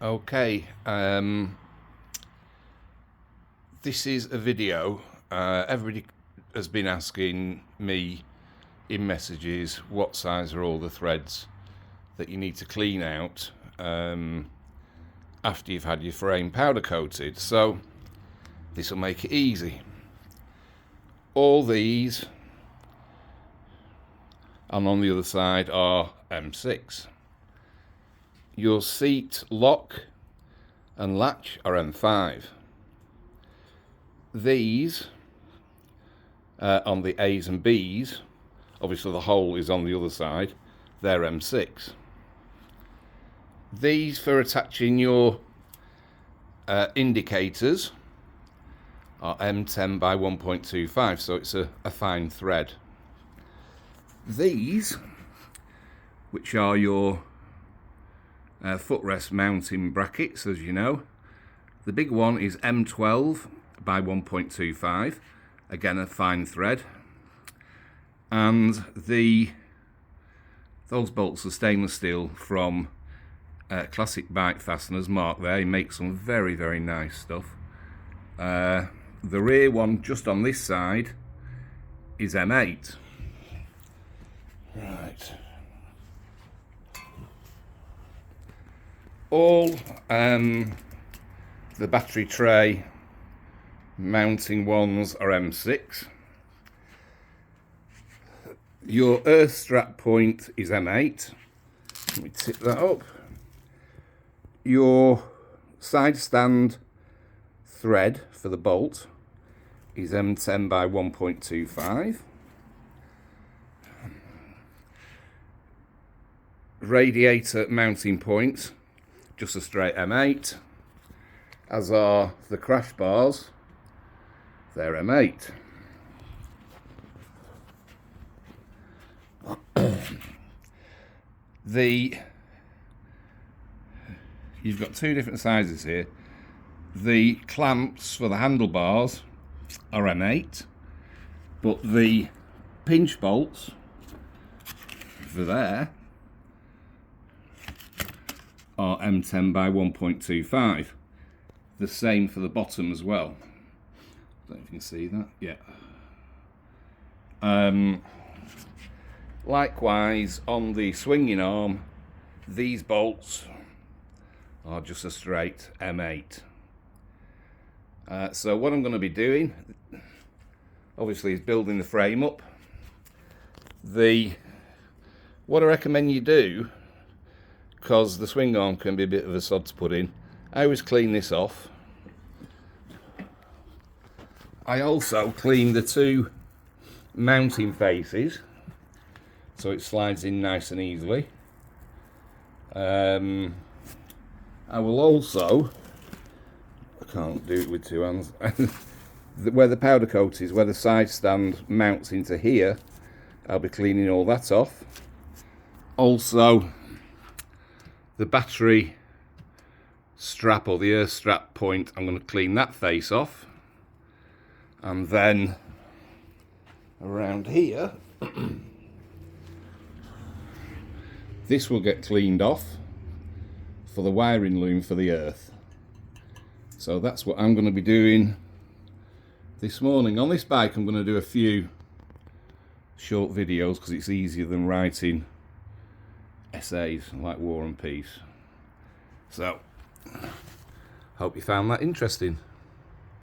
Okay, this is a video. Everybody has been asking me in messages what size are all the threads that you need to clean out after you've had your frame powder coated. So this will make it easy. All these, and on the other side, are M6. Your seat lock and latch are M5. These on the A's and B's, obviously the hole is on the other side, they're M6. These for attaching your indicators are M10 by 1.25, so it's a fine thread. These, which are your footrest mounting brackets, as you know, the big one is M12 by 1.25, again a fine thread, and those bolts are stainless steel from Classic Bike Fasteners. Mark there, he makes some very nice stuff. The rear one just on this side is M8. Right. All the battery tray mounting ones are M6. Your earth strap point is M8. Let me tip that up. Your side stand thread for the bolt is M10 by 1.25. Radiator mounting points, just a straight M8, as are the crash bars, they're M8. You've got two different sizes here. The clamps for the handlebars are M8, but the pinch bolts for there are M10 by 1.25. The same for the bottom as well. Don't know if you can see that. Yeah. Likewise, on the swinging arm, these bolts are just a straight M8. So what I'm going to be doing, obviously, is building the frame up. What I recommend you do, because the swing arm can be a bit of a sod to put in, I always clean this off. I also clean the two mounting faces so it slides in nice and easily. I will also, I can't do it with two hands, where the powder coat is, where the side stand mounts into here, I'll be cleaning all that off. Also, the battery strap, or the earth strap point, I'm going to clean that face off. And then around here, this will get cleaned off for the wiring loom for the earth. So that's what I'm going to be doing this morning. On this bike I'm going to do a few short videos because it's easier than writing essays like War and Peace. So, hope you found that interesting.